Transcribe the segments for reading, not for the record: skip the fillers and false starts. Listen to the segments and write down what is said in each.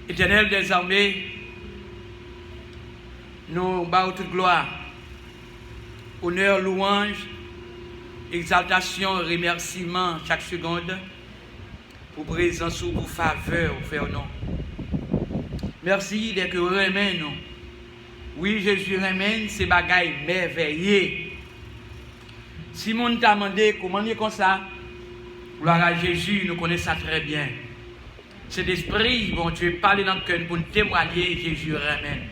Éternel des armées, nous battons toute gloire, honneur, louange, exaltation, remerciement chaque seconde pour présence ou pour faveur, Frère non. Merci dès que remène nous. Oui, Jésus remène ces bagailles merveilleuses. Si mon t'a demandé comment est comme ça, gloire à Jésus, nous connaissons ça très bien. Cet esprit, bon Dieu, parle dans le cœur pour nous témoigner, Jésus remène.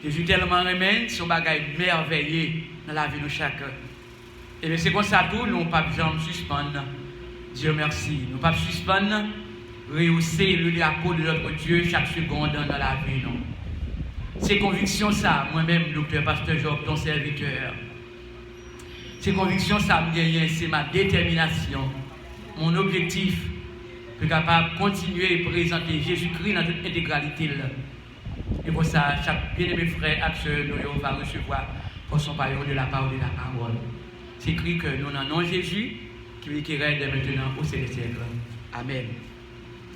Jésus tellement remène, son bagaille merveilleux dans la vie de chacun. Et bien c'est comme ça tout, nous pas besoin de suspendre. Dieu merci. Nous pas suspendre, rehausser le drapeau de notre Dieu chaque seconde dans la vie. Non. C'est conviction ça, moi-même, docteur Pasteur Job, ton serviteur. C'est conviction ça, c'est ma détermination, mon objectif, pour être capable de continuer et présenter Jésus-Christ dans toute intégralité. Et pour ça, chaque bien-aimé frère et sœur, nous va recevoir pour son parole de la parole de la parole. C'est écrit que nous avons Jésus qui règne maintenant au siècle. Amen.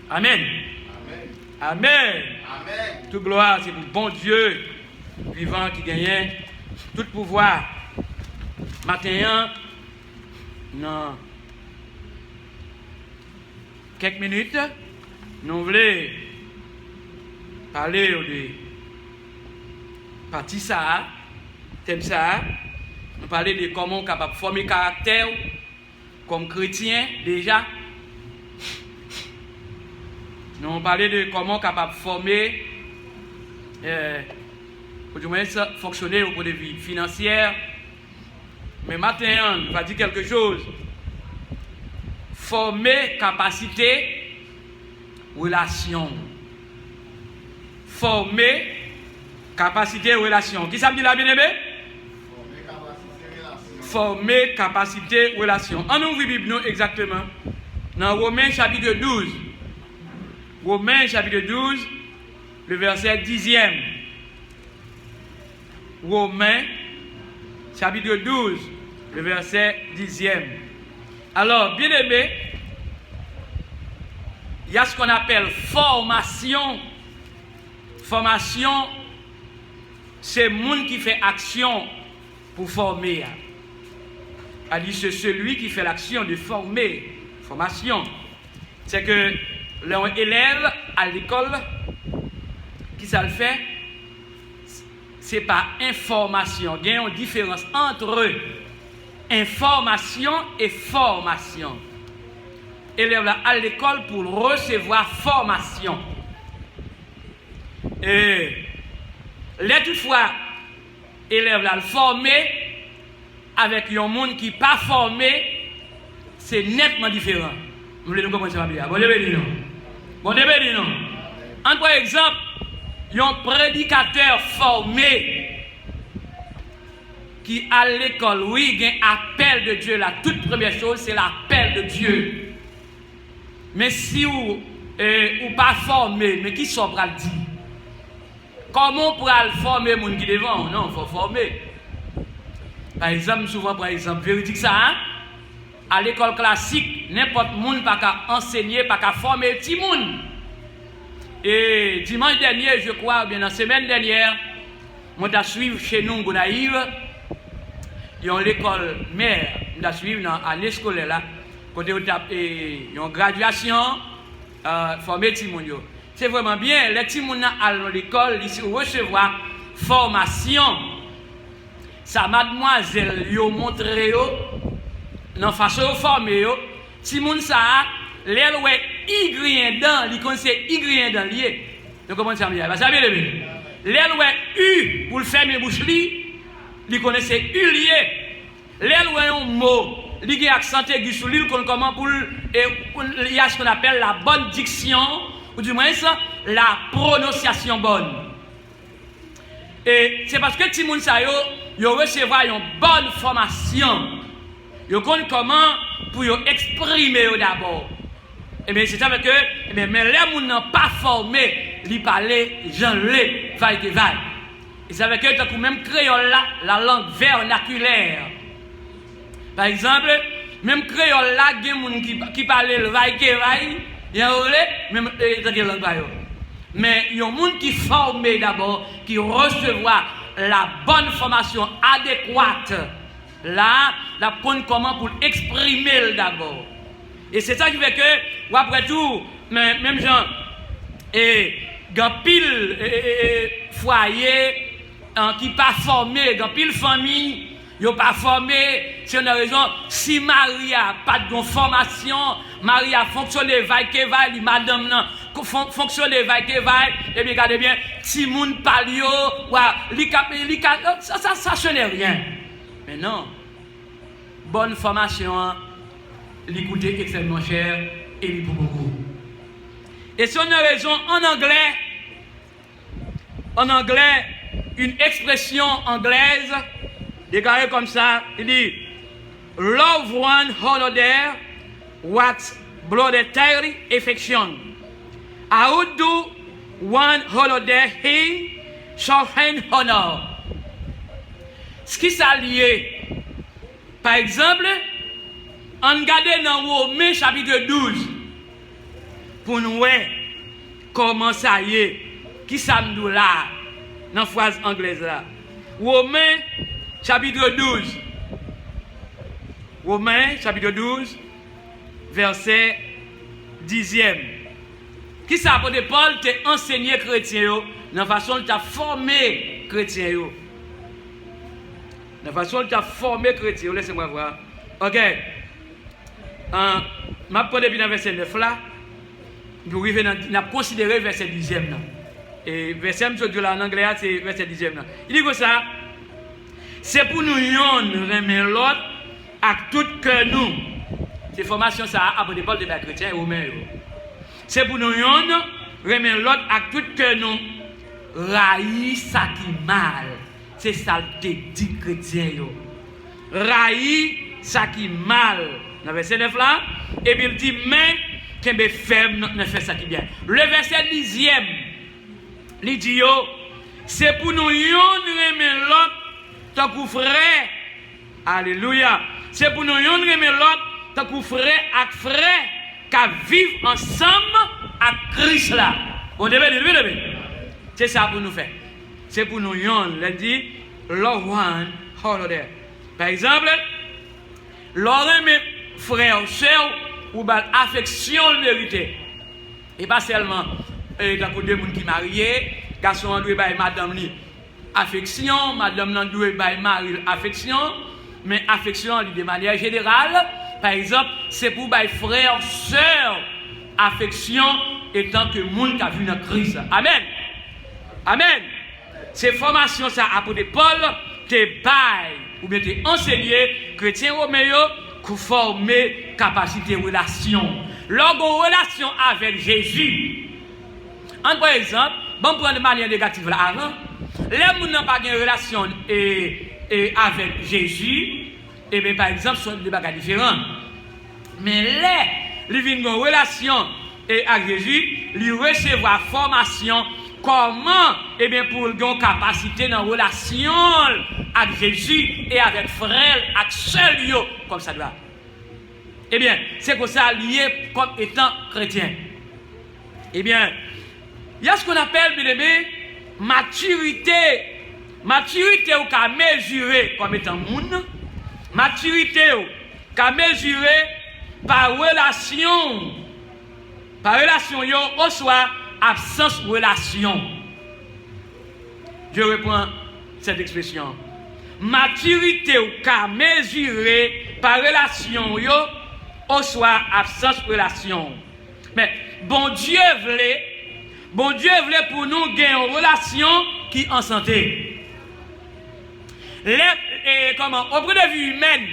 Amen. Amen. Amen. Amen. Toute gloire, c'est pour bon Dieu vivant qui gagne tout pouvoir. Matin, dans quelques minutes, nous voulons parler de partie ça, thème ça. Nous parler de comment on est capable de former caractère comme chrétien déjà. Nous allons parler de comment on est capable de former, pour du moins fonctionner au point de vue financier. Mais maintenant, on va dire quelque chose. Former capacité, relation. Former capacité, relation. Qui ça me dit là, bien-aimé? Former capacité, relation. On ouvre la Bible, exactement. Dans Romains chapitre 12. Romains chapitre 12, le verset 10e. Romains chapitre 12, le verset 10e. Alors, bien aimé, il y a ce qu'on appelle formation. Formation, c'est le monde qui fait action pour former. C'est celui qui fait l'action de former. Formation. C'est que l'élève à l'école, qui ça le fait, c'est pas information. Il y a une différence entre information et formation. Élève là à l'école pour recevoir formation. Et là toutefois, élève là le formé avec un monde qui n'est pas formé, c'est nettement différent. Vous voulez nous commencer à bien? Bon début non. Bon début non. En par exemple, un prédicateur formé qui à l'école, oui, il y a un appel de Dieu. La toute première chose, c'est l'appel de Dieu. Mais si vous n'êtes pas formé, mais qui sont pour le dire? Comment on pourra former les gens qui devant? Non, il faut former. Par exemple, souvent, véridique ça, hein? À l'école classique, n'importe qui pas qu'à enseigner, pas qu'à former les petits gens. Et dimanche dernier, je crois, bien la semaine dernière, on a suivi chez nous, Gonaïve, il y a l'école mère, on a suivi dans l'année scolaire là, côté où il y a une graduation, former les petits gens. C'est vraiment bien, les petits gens à l'école, ils recevoir formation. Sa mademoiselle lui a montré dans la façon de former, si moun ça, l'aile ouais Y dans, il connaît Y dans lié. Donc comment ça vient? Ça vient de lui. L'aile ouais U pour le fermer bouche li, il connaissait U lié. L'aile ouais un mot, il a accent aigu sur lui, comment pour il y a ce qu'on appelle la bonne diction, ou du moins ça, la prononciation bonne. Et c'est parce que ti moun ça yo recevoir une bonne formation. Yo connaissent comment pour exprimer d'abord. Et bien c'est avec eux, mais les gens n'ont pas formé, ils parlent, j'en l'ai, vaille que vaille. Et c'est avec eux que même créole là, la langue vernaculaire. Par exemple, même créole là, il y a des gens qui parlent le vaille que vaille, il y a même langue. Mais il y a un monde qui formé d'abord, qui recevra la bonne formation adéquate. Là, la prendre comment pour exprimer d'abord. Et c'est ça qui fait que, ou après tout, même gens, et dans pile foyer qui pas formé, dans pile famille, ils pas formé, c'est une raison, si Maria pas de formation, Maria fonctionne vaille que vaille, madame non, fonctionne vaille que vaille, et bien regardez bien, si moun palio, ça n'est rien. Mais non, bonne formation, il coûte extrêmement cher et il coûte beaucoup. Et c'est une raison en anglais, une expression anglaise déclarée comme ça, il dit love one another what bloodetary affection. How do one another he shall honor. Ce qui s'allie, par exemple, on regarde dans Romains chapitre 12 pour nous voir comment ça y est, qui ça nous là dans la phrase anglaise là. Romains chapitre 12. Romains chapitre 12 verset 10e. Qui ça apôtre Paul t'a enseigné chrétien dans la façon de t'a formé chrétien yo. La façon de t'a formé chrétien, laissez-moi voir. OK. Je vais prendre le verset 9 là. Pour arriver dans considérer verset 10e là. Et verset en anglais c'est verset 10e là. Il dit que ça c'est pour nous remettre l'autre à tout cœur nous. C'est formation ça apôtre Paul de chrétien et romain. C'est pour nous remettre l'autre à tout cœur nous. Raï ça qui mal. C'est ça le dit chrétien yo. Raï ça qui mal. Dans verset 9 là, et puis il dit mais qu'un ferme ne fait ça qui bien. Le verset 10e, il dit yo, c'est pour nous remettre l'autre tant qu'on frère. Alléluia. C'est pour nous remettre l'autre tant qu'on frère avec frère qu'à vivre ensemble avec Christ là. On devait. C'est ça pour nous faire. C'est pour nous il dit love one another. Par exemple, l'autre mes frères, sœurs, ou affection vérité. Et pas seulement dans deux personnes qui sont mariés, garçon doit bailler madame ni affection, madame doit bailler mari affection, mais affection de manière générale, par exemple, c'est pour bailler frères, sœurs, affection étant que monde qui a vu dans Christ. Amen. Amen. Ces formations ça apôtre Paul te baille ou bien te enseigner chrétien romain pour former capacité relation. Lorsqu'on relation avec Jésus. Par exemple, bon prendre de manière négative là avant, les gens n'ont pas de relation avec Jésus, et bien par exemple sont des bagages différents. Mais les viennent en relation avec Jésus, ils recevoir formation comment, eh bien, pour une capacité dans la relation avec Jésus et avec frère, avec seul comme ça doit. Eh bien, c'est comme ça lié comme étant chrétien. Eh bien, il y a ce qu'on appelle, bien aimé, maturité. Maturité ou qu'à mesurer comme étant monde. Maturité ou qu'à mesurer par relation. Par relation, ou soit absence de relation. Je reprends cette expression. Maturité ou qu'à mesurer par relation, ou soit absence de relation. Mais bon Dieu voulait pour nous gagner une relation qui est en santé. Comment, au point de vue humain,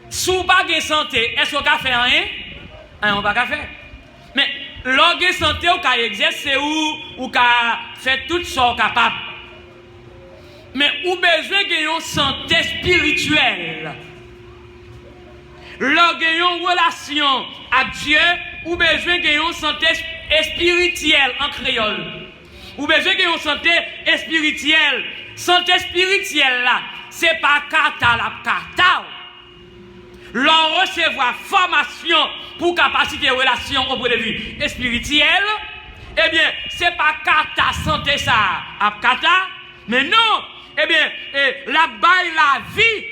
si vous n'avez pas de santé, est-ce qu'on peut faire rien? On ne peut pas faire. Mais l'orgue santé ou qu'à exercer ou qu'à faire tout ce qu'on est capable. Mais ou besoin d'une santé spirituelle. L'orgue une relation avec Dieu ou besoin d'une santé spirituelle en créole. Ou besoin d'une santé spirituelle. Santé spirituelle là, c'est pas kata la kata. L'on recevoir formation pour capacité de relation au point de vue spirituel, eh bien, c'est pas kata santé ça, à kata, mais non, eh bien, la baille la vie.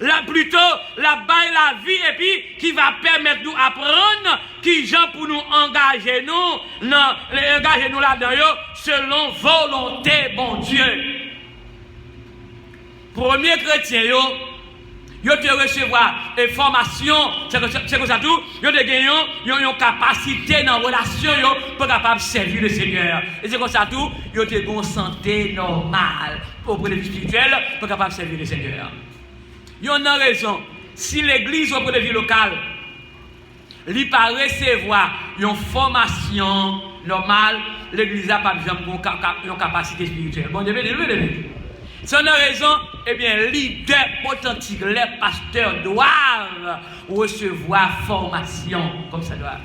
Là plutôt la baille la vie et puis qui va permettre nous apprendre qui gens pour nous engager nous là-dedans selon volonté bon Dieu. Premier chrétien yo te recevoir des formations, c'est comme ça tout, yo te gagner une capacité dans relation pour capable servir le Seigneur. Et c'est comme ça tout, yo te une santé normale pour le spirituel pour capable servir le Seigneur. Il y a une raison. Si l'église au point de vue local, il pas recevoir une formation normale, l'église n'a pas besoin d'une capacité spirituelle. Bon, c'est une raison, eh bien, les leaders authentiques, les pasteurs doivent recevoir formation comme ça doit.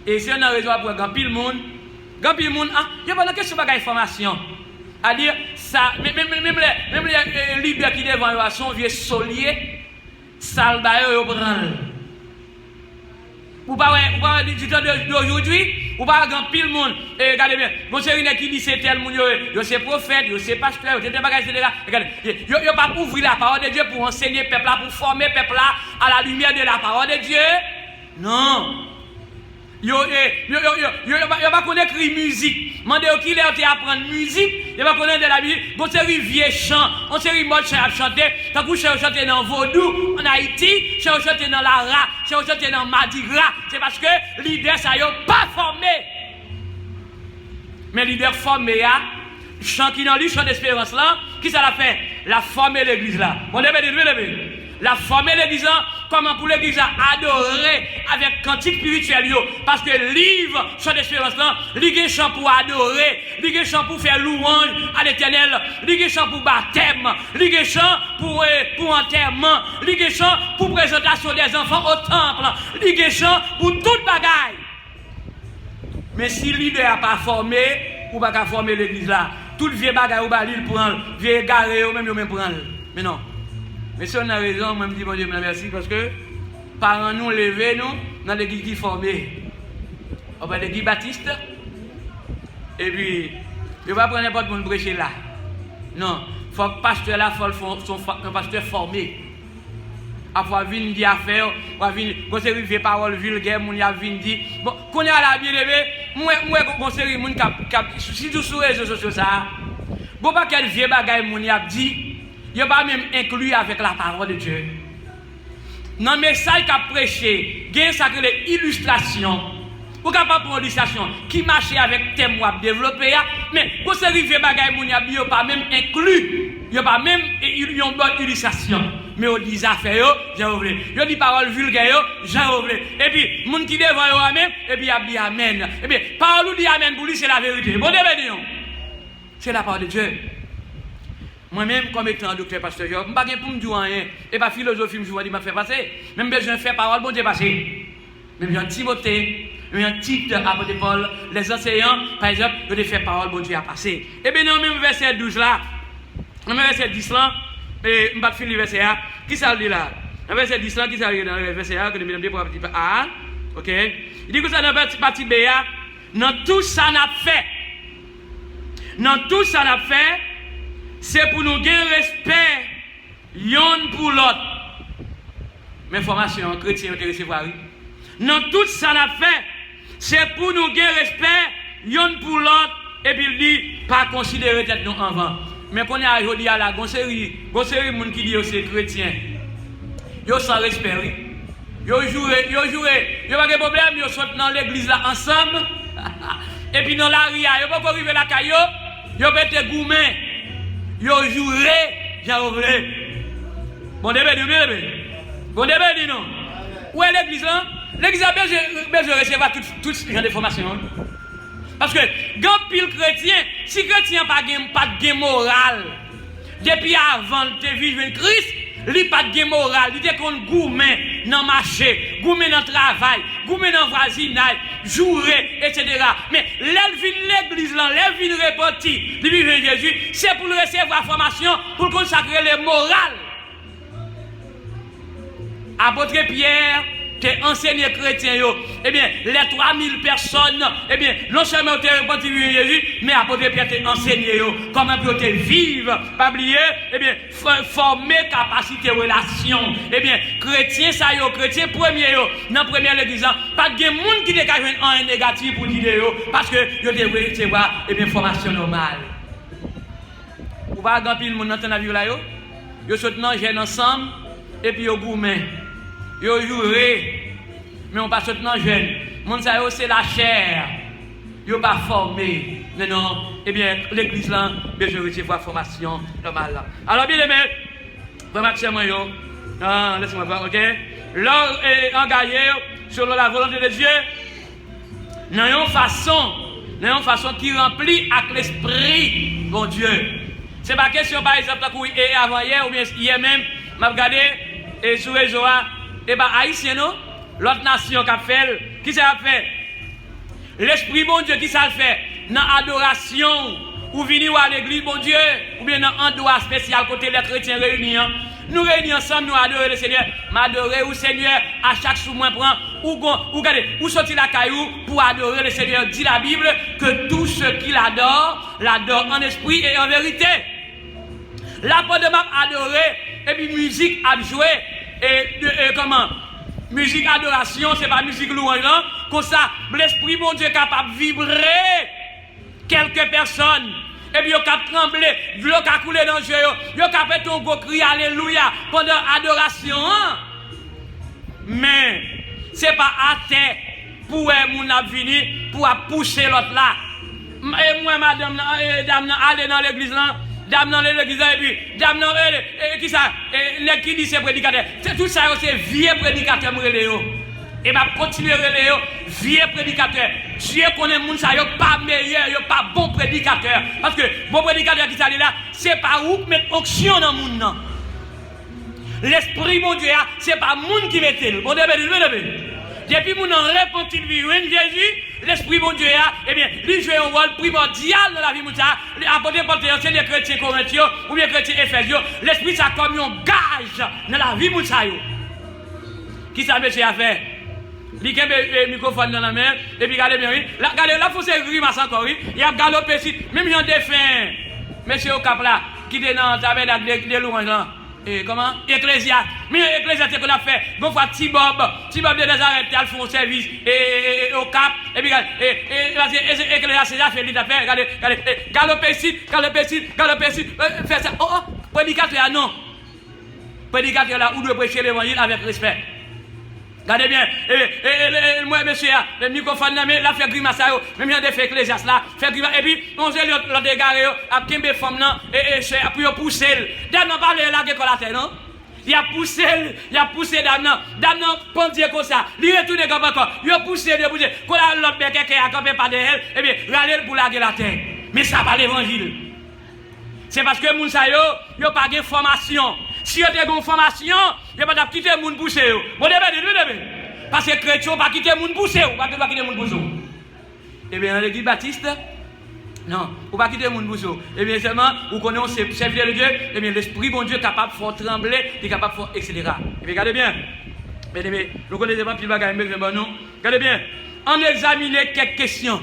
Et c'est une raison pour grand pile monde, il y a pas de question de formation. À dire ça, même les leaders qui devant eux sont vieux soliers, salbayo yo prend. Ou pas du temps d'aujourd'hui, ou pas grand pile monde. Regardez bien, bon c'est une qui dit c'est tel monde yo c'est prophète, yo c'est pasteur, yo c'est bagage etc. Regardez, yo pas pour ouvrir la parole de Dieu pour enseigner peuple là, pour former peuple là à la lumière de la parole de Dieu. Non. Yo pas connaître musique. Mandez au qui leur apprendre musique, il va connaître de la musique. Bon série vieux chant, on série mode chant à chanter, tant que chanter dans Vaudou en Haïti, chanter dans la Ra, chanter dans Madigra, c'est parce que leader ça yo pas formé. Mais leader formé a chant qui dans lui chant d'espérance là, qui ça l'a fait? La former l'église là. On devait la former l'église là, comment pour l'église adorer avec cantique spirituel parce que livre chant d'espérance là, ligue chant pour adorer, ligue chant pour faire louange à l'Éternel, ligue chant pour baptême, ligue chant pour enterrement, ligue chant pour présentation des enfants au temple, ligue chant pour toute bagaille. Mais si leader n'a pas formé, ou pas former l'église là, tout vieux bagaille ou balil prend, vieux garé ou même prend. Mais non. Mais si on a raison, moi je dis bon Dieu merci parce que parents nous lever nous dans l'église qui formée. On va l'église baptiste et puis il va prendre n'importe monde prêcher là. Non, faut que pasteur là faut un pasteur formé. Après venir dire affaire, va venir conseiller vieux paroles vulgaires, mon y a venir dire bon qu'on est à la bien-aimé, moi conseiller mon cap si tout sur réseaux sociaux ça. Bon pas quel vieux bagaille mon y a dit. Il n'y a pas même inclus avec la parole de Dieu. Dans le message qu'a prêché, il y a ça que les illustrations. Vous n'avez pas prendre illustration qui marche avec thème ou développer, mais vous savez que il n'y a pas même inclus. Il n'y a pas même une bonne illustration. Mais on dit affaires, j'ai oublié. Il dit parole vulgaire, j'ai oublié. Et puis, les gens qui devant eux, amen, et puis il dit amen. Et puis, parole ou dit amen pour lui, c'est la vérité. Bon, c'est la parole de Dieu. Moi-même, comme étant docteur pasteur, je ne suis pas pour me dire rien. Et pas philosophie, je me faire passer. Même besoin de faire parole, bon Dieu passer. Même Jean Timothée, même Tite, apôtre Paul, les enseignants, par exemple, ils faire parole, bon Dieu à passer. Et bien, dans le même verset 12 là, dans le verset 10 là, et je vais finir le verset A, qui ça dit là? Dans le verset 10 là, qui ça dit dans le verset A, que nous avons pour la partie A, ok? Il dit que ça dans la partie B, dans tout ça n'a fait. Dans tout ça n'a fait, c'est pour nous gagner respect l'un pour l'autre. Mais formation chrétien de recevoir. Dans tout ça n'a fait, c'est pour nous gagner respect l'un pour l'autre. Et puis il dit, pas considérer tête nous en vent. Mais qu'on est aujourd'hui à la gonserie de gens qui disent que c'est chrétien. Ils sans respect. Ils jouent, ils n'ont pas de problème, ils sont dans l'église là ensemble. Et puis dans la ria, ils ne peuvent pas arriver à la caillou, ils peuvent être gourmets. Yo jouerez, j'ai oublié. Bon début, bon début, non. Où est l'église là? L'église a besoin de recevoir toutes ces gens de formation. Parce que, quand pile chrétien, si chrétien n'a pas de gain moral, depuis avant de vivre Christ, il n'a pas de gain moral, il est qu'on gourmet dans le marché, gourmet dans le travail, gourmet dans le voisinage, jouer, etc. Mais l'église, l'élevine repentie, de vivre Jésus, c'est pour recevoir la formation, pour consacrer les morales. Apôtre Pierre, t'es enseigné chrétien, eh bien, les 3000 personnes, eh bien, non seulement t'es repenti Jésus, mais apôtre Pierre t'es enseigné, comment pour te vivre, pas oublier, eh bien, former capacité relation, eh bien, chrétien, ça chrétien premier, dans la première église, pas de monde qui dégage un négatif pour dire, parce que vous devez recevoir, eh bien, formation normale. Vous voyez, quand il y a des gens dans la vie là, ils sont jeune ensemble, et puis ils gourmets. Ils jouent, mais on pas seulement jeune. Mon ça c'est la chair. Ils ne sont pas formés. Non, eh bien, l'église là, besoin de recevoir formation normale. Alors, bien aimé, maximum, laissez-moi voir, ok? L'or est engagé selon la volonté de Dieu, dans une façon qui remplit avec l'esprit, bon Dieu. Ce n'est pas question, par exemple, avant-hier ou bien hier même, je regardé et sur les réseaux, et bien, Haïtien, non? L'autre nation qui a fait, qui ça a fait? L'esprit, bon Dieu, qui ça a fait? Dans l'adoration, ou venir à l'église, bon Dieu, ou bien dans un endroit spécial, côté les chrétiens réunis. Nous réunis ensemble, nous adorer le Seigneur. M'adorer au Seigneur à chaque souvent prend, ou regardez, ou sortir la caillou pour adorer le Seigneur. Dit la Bible que tout ce qui l'adore, l'adore en esprit et en vérité. L'apôtre de m'a adoré, et puis musique a joué, et comment? Musique adoration, c'est pas musique louange, non? Comme ça, l'esprit, mon Dieu, est capable de vibrer quelques personnes. Et puis, il a tremblé, l'eau a coulé dans le jeu, il a fait ton gros cri, alléluia, pendant l'adoration. Mais, ce n'est pas à terre pour mon venir pour pousser l'autre là. Et moi, madame, aller dans l'église là. Dame dans l'église et puis dame dans qui ça les qui dit c'est prédicateur c'est tout ça c'est vieux prédicateur Léo et m'a continuer Léo vieux prédicateur Dieu connaît moun ça yo pas meilleur yo pas bon prédicateur parce que bon prédicateur qui ça là c'est pas où mettre onction dans moun nan l'esprit mon Dieu c'est pas moun qui mette bon depuis moun en repenti vivre Jésus l'esprit bon Dieu eh bien lui joue un rôle primordial dans la vie moussa apôtre Paul c'est les chrétiens corinthiens ou bien chrétiens éphésiens l'esprit ça comme un gage dans la vie moussa qui ça monsieur a fait il a le microphone dans la main et puis regardez bien regardez là faut se grimace encore il a galopé ici même j'en défunt monsieur au cap là qui est dans tabernacle de louange là et comment Ecclésiaste mais Ecclésiaste qu'on a fait bon fois Tibob de Nazareth il fait un service et au cap et puis Ecclésiaste a fait il a fait regardez galopé ici fait ça oh prédicateur non prédicateur là où doit prêcher l'évangile avec respect. Regardez bien, moi, monsieur, le microphone, là, fait grimace, même il y a des faits ecclésiastes là, fait grimace, et puis, on se l'autre dégaré, à Kimbe femme, et puis, pousser. Dame n'a pas la gueule la terre, non? Il a poussé dame, non, pendit comme ça, il retourne comme encore, il a poussé, quand l'autre bec qui a campé par derrière, et bien, râler pour la gueule la terre. Mais ça va l'évangile. C'est parce que moun sa yo pas de formation. Si yo te gon formation, yo pas quitter moun pousser yo. Bon débé. Parce que chrétien pas quitter moun pousser yo, pas quitter moun pousser. Eh bien dans l'église baptiste non, ou pas quitter moun pousser. Eh bien seulement ou connaissons c'est serviteur de Dieu, eh bien l'esprit bon Dieu capable de faire trembler, il est capable de faire etc. Eh bien regardez bien. Mais nous connaissons pas pile bagaille mais non. Regardez bien. On examine quelques questions.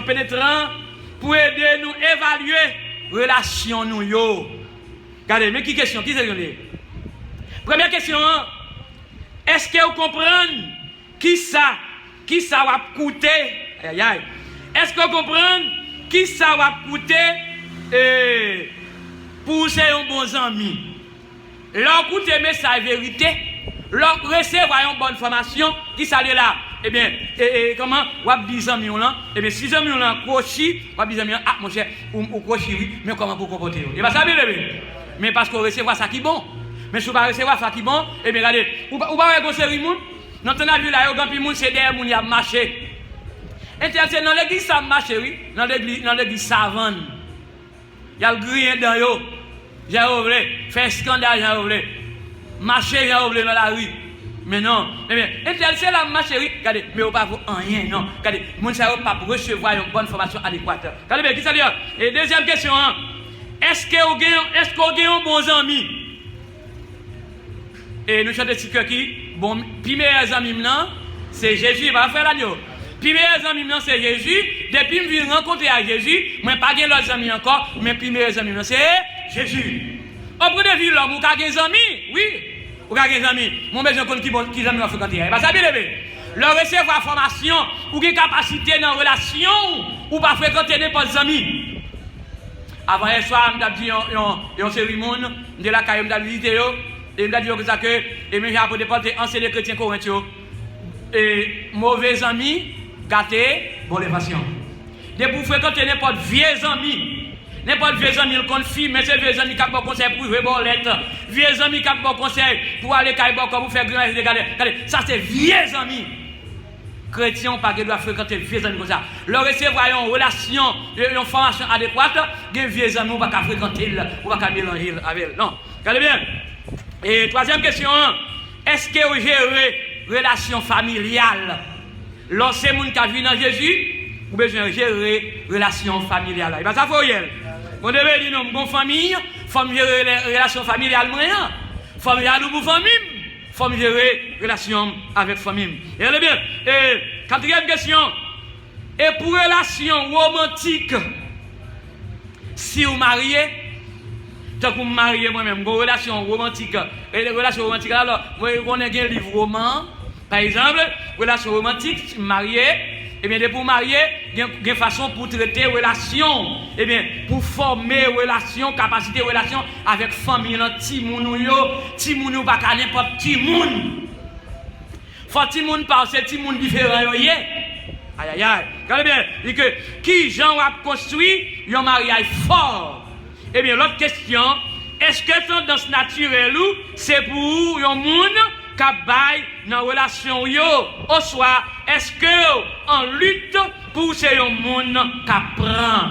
Pénétrant pour aider nous évaluer relation nous yo. Regardez, mais qui question? Qui c'est que première question, est-ce que vous comprenez qui ça va coûter? Aïe. Est-ce que vous comprenez qui ça va coûter pour ces bons amis? Leur coûter mais ça est vérité. Leur recevoir une bonne formation qui s'allait là. Eh bien, comment on a 10 amis là? Eh bien, 6 amis là, crochi, on a 10 amis ah mon cher, ou crochi oui, mais comment pour comporter? Et bien ça bien mais parce qu'on recevoir ça qui bon. Mais si on va recevoir ça qui bon, eh bien regardez, ou pas voir série moun, dans ton avis là, grand monde c'est derrière moun y a marché. C'est dans l'église ça marche oui, dans l'église savane. Il y a le grien dans yo. J'ai ouvré, fait scandale j'ai ouvré. Marcher j'ai ouvré dans la rue. Mais non, eh bien, c'est la ma chérie, regardez, mais on ne peut pas rien, non. Regardez, mon ne peut pas recevoir une bonne formation adéquate. Regardez bien, qui ça dit? Et deuxième question, est-ce qu'on a un bon ami? et nous chantons petit cœur qui, bon, puis mes amis, c'est Jésus, il va faire l'agneau. Puis mes amis, c'est Jésus. Depuis que je viens rencontrer à Jésus, je n'ai pas de l'autre amis encore, mais puis mes amis, c'est Jésus. Au bout de vie, l'homme, vous avez des amis, oui, vous avez des amis. Mon besoin de qui amis vont fréquenter. Parce que bien aimé, leur recevoir formation, ou des capacités dans la relation, ou pas fréquenter n'importe amis. Avant hier soir, je me dit une cérémonie de la caille, je me dit visiter, et je me dit que, et même après des portes anciens chrétiens corinthiens, et mauvais amis, gâtés, bonne évasion. De pour fréquenter n'importe vieux amis. N'importe vieux amis, il compte fille, mais c'est vieux amis qui ont bon conseil pour jouer bolette. Vieux amis qui ont bon conseil pour aller caille comme vous faire grand. Regardez, ça c'est vieux amis. Chrétiens pas doivent fréquenter vieux amis comme ça. Leur recevoir une relation, une formation adéquate, des vieux amis, on va pas fréquenter, on va pas mélanger avec eux. Non. Regardez bien. Et troisième question, est-ce que vous gérez relation familiale? Lorsque les gens qui vivent dans Jésus, vous avez besoin de gérer relation familiale. Et bien ça faut y aller. Vous devez dire non, bonne famille, faut gérer les relations familiales moyen. Familiale ou famille, faut gérer relation avec famille. Et allez bien. Et quatrième question. Et pour relation romantique, si vous mariez, tant que vous mariez moi-même, une relation romantique, et les relations romantiques, alors, moi, je connais un livre roman, par exemple, relation romantique, si vous mariez, eh bien, pour marier, il y a une façon pour traiter relation, eh bien, pour former relation, capacité relation avec famille, petit moun pas n'importe qui moun. Faut petit moun parce que petit moun différent Aïe aïe aïe. Regardez bien, dit que qui Jean a construit un mariage fort. Eh bien, l'autre question, est-ce que tendance naturelle ou c'est pour un moun qui baille dans la relation yo, ou soit est-ce que en lutte pour ces monde qui prend?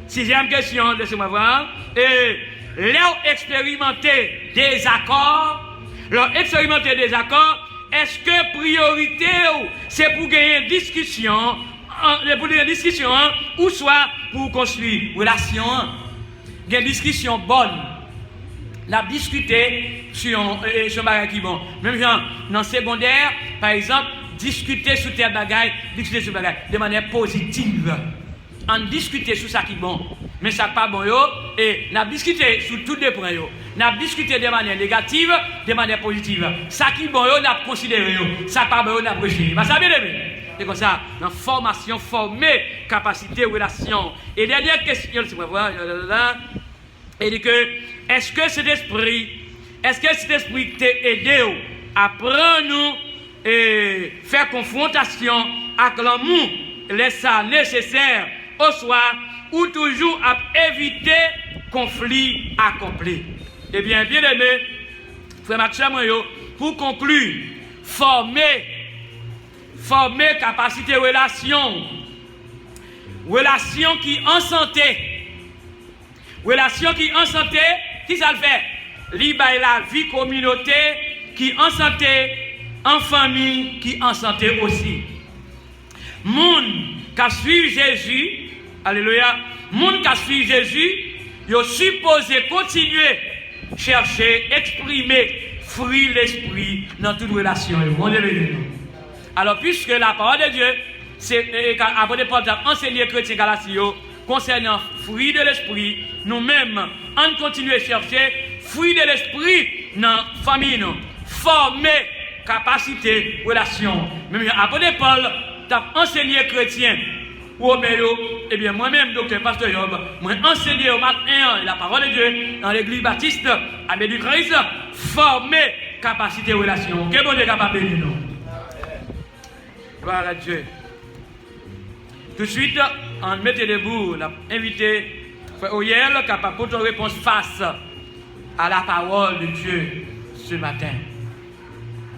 Sixième question, laissez-moi voir. Et leur expérimenter des accords, est-ce que priorité c'est pour gagner une discussion, ou soit pour construire une relation, une discussion bonne? La discuter sur un bagage qui bon. Même genre, dans le secondaire, par exemple, discuter sur tel bagage, discuter sur bagage de manière positive. En discuter sur ça qui bon. Mais ça pas bon yo, et n'a discuter sur tous les points yo. N'a discuter de manière négative, de manière positive. Ça qui bon yo, n'a considéré yo. Ça pas bon yo, n'a rejeté. Bah ça bien aimé. C'est comme ça, dans formation, former, capacité, relation. Et dernière question, c'est pour voir. Et dit que, est-ce que cet esprit t'a aidé à prendre et faire confrontation avec l'amour, laisse ça nécessaire au soir, ou toujours à éviter conflit accompli? Eh bien, bien aimé, frère Maxime, pour conclure, former capacité relation qui en santé. Relation qui en santé, qui ça le fait? Libre la vie communauté qui en santé, en famille qui en santé aussi. Moun qui suit Jésus, alléluia, moun qui suit Jésus, il supposé continuer chercher, exprimer fruit l'esprit dans toute relation. Alors puisque la parole de Dieu, c'est après de enseigner chrétien Galatio concernant fruit de l'esprit, nous-mêmes, on continue à chercher fruit de l'esprit dans la famille, former capacité, relation. Même après Paul, tu as enseigné chrétien, eh bien moi-même, docteur Pasteur Yob, moi enseigné au matin la parole de Dieu dans l'église baptiste à Bédu-Christ, former capacité, relation. Que bon Dieu capable de nous. Gloire à Dieu. Tout de suite, on mettait debout, on a invité Frère Oyel, capable de réponse face à la parole de Dieu ce matin.